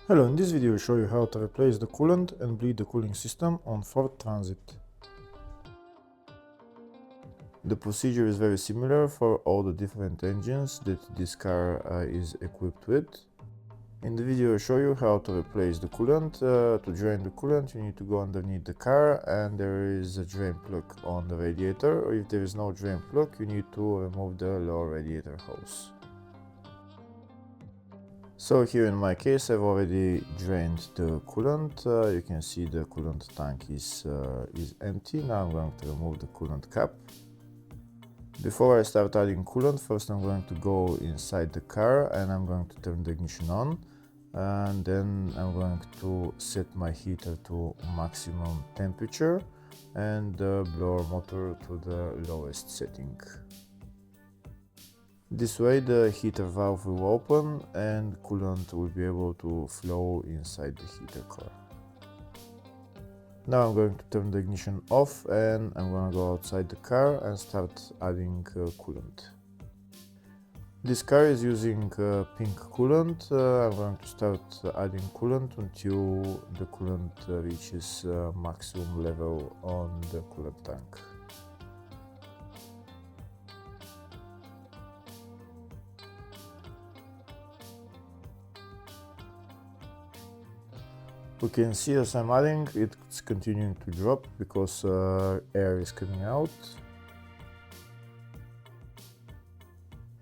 Hello, in this video I'll show you how to replace the coolant and bleed the cooling system on Ford Transit. The procedure is very similar for all the different engines that this car is equipped with. In the video I'll show you how to replace the coolant. To drain the coolant you need to go underneath the car and there is a drain plug on the radiator, or if there is no drain plug you need to remove the lower radiator hose. So here in my case I've already drained the coolant. You can see the coolant tank is empty. Now I'm going to remove the coolant cap. Before I start adding coolant, first I'm going to go inside the car and I'm going to turn the ignition on, and then I'm going to set my heater to maximum temperature and the blower motor to the lowest setting. This way the heater valve will open and coolant will be able to flow inside the heater core. Now I'm going to turn the ignition off and I'm going to go outside the car and start adding coolant. This car is using pink coolant. I'm going to start adding coolant until the coolant reaches maximum level on the coolant tank. We can see as I'm adding, it's continuing to drop because air is coming out.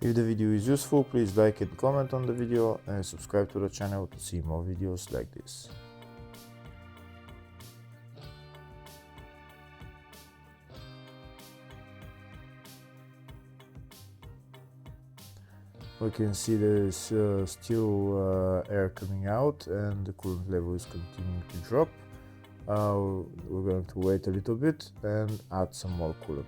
If the video is useful, please like and comment on the video and subscribe to the channel to see more videos like this. We can see there is still air coming out and the coolant level is continuing to drop. We're going to wait a little bit and add some more coolant.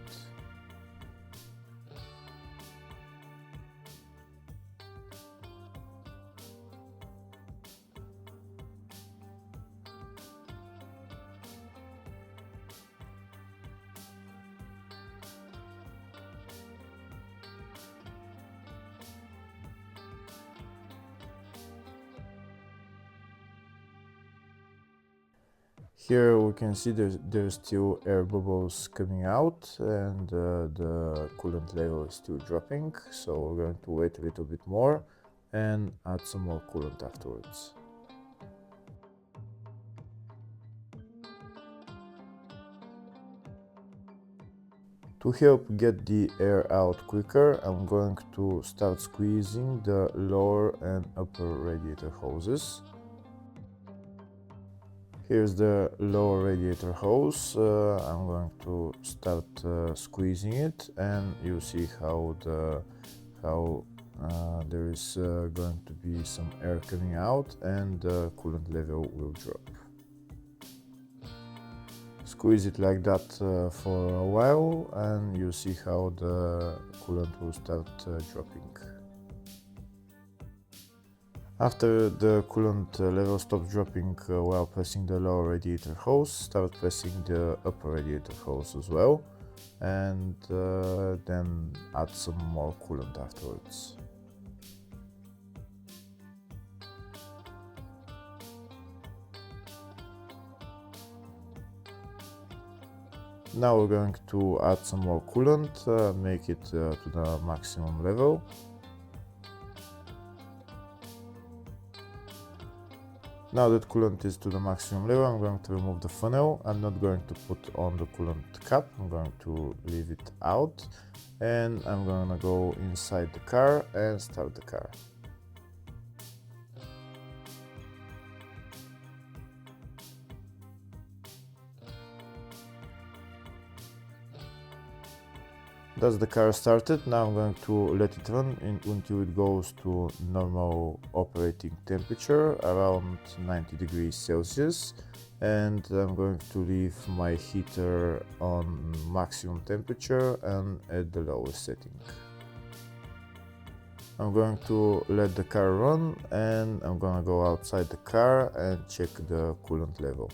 Here we can see there's still air bubbles coming out and the coolant level is still dropping, so we're going to wait a little bit more and add some more coolant afterwards. To help get the air out quicker, I'm going to start squeezing the lower and upper radiator hoses. Here's the lower radiator hose. I'm going to start squeezing it and you see how there is going to be some air coming out and the coolant level will drop. Squeeze it like that for a while and you see how the coolant will start dropping. After the coolant level stops dropping while pressing the lower radiator hose, start pressing the upper radiator hose as well, and then add some more coolant afterwards. Now we're going to add some more coolant, make it to the maximum level. Now that coolant is to the maximum level, I'm going to remove the funnel. I'm not going to put on the coolant cap, I'm going to leave it out and I'm going to go inside the car and start the car. That's the car started. Now I'm going to let it run until it goes to normal operating temperature, around 90 degrees Celsius, and I'm going to leave my heater on maximum temperature and at the lowest setting. I'm going to let the car run and I'm going to go outside the car and check the coolant level.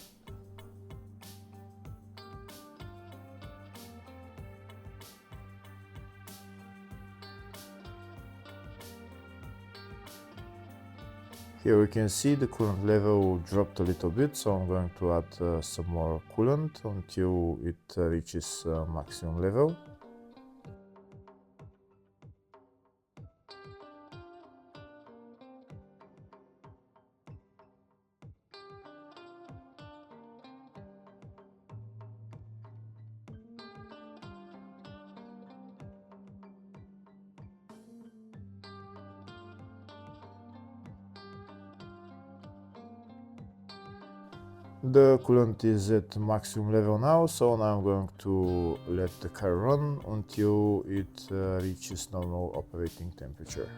Here we can see the coolant level dropped a little bit, so I'm going to add some more coolant until it reaches maximum level. The coolant is at maximum level now, so now I'm going to let the car run until it reaches normal operating temperature.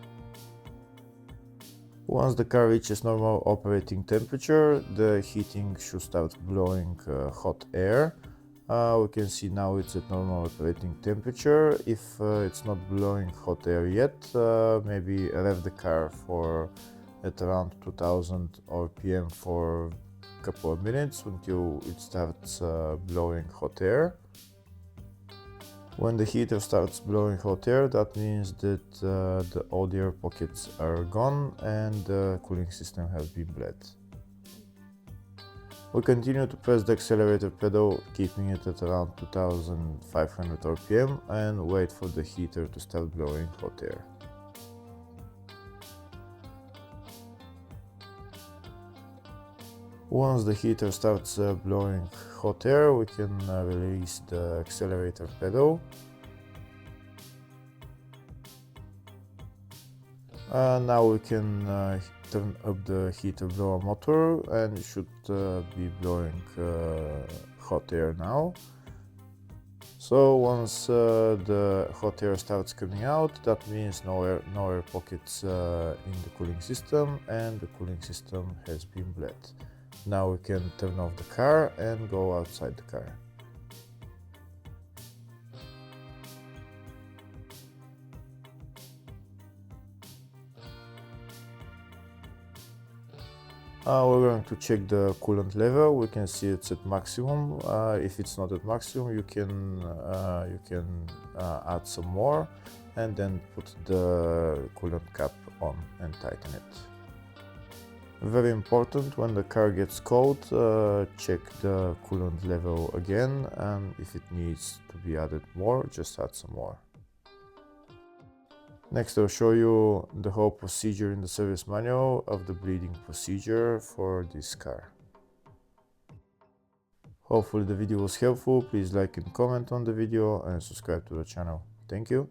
Once the car reaches normal operating temperature, the heating should start blowing hot air. We can see now it's at normal operating temperature. If it's not blowing hot air yet, maybe rev the car for at around 2000 RPM for couple of minutes until it starts blowing hot air. When the heater starts blowing hot air, that means that the old air pockets are gone and the cooling system has been bled. We continue to press the accelerator pedal, keeping it at around 2500 RPM, and wait for the heater to start blowing hot air. Once the heater starts blowing hot air, we can release the accelerator pedal. Now we can turn up the heater blower motor, and it should be blowing hot air now. So once the hot air starts coming out, that means no air pockets in the cooling system, and the cooling system has been bled. Now we can turn off the car and go outside the car. We're going to check the coolant level. We can see it's at maximum. If it's not at maximum, you can add some more and then put the coolant cap on and tighten it. Very important, when the car gets cold, check the coolant level again, and if it needs to be added more, just add some more. Next, I'll show you the whole procedure in the service manual of the bleeding procedure for this car. Hopefully the video was helpful. Please like and comment on the video and subscribe to the channel. Thank you.